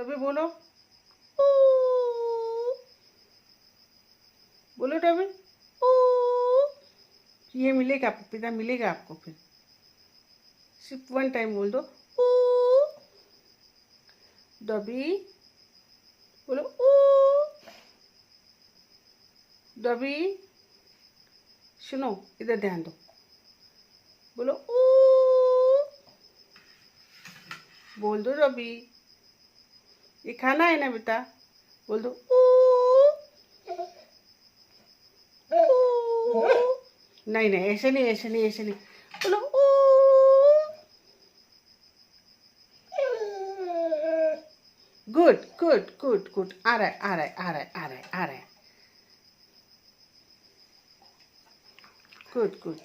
Dobby बोलो, ऊ, बोलो डॉबी, ऊ। ये मिलेगा, पपीता मिलेगा आपको फिर। सिर्फ वन टाइम बोल दो, ऊ। डॉबी बोलो, ऊ। डॉबी सुनो, इधर ध्यान दो, बोलो ऊ। बोल दो डॉबी, ये खाना है ना बेटा, बोल दो ऊ। ऊ। नहीं नहीं, ऐसे नहीं, ऐसे नहीं, ऐसे नहीं, बोलो ऊ। गुड गुड गुड गुड, आ रहा है, आ रहा है, आ रहा है, आ रहा है, आ रहा है। Good good.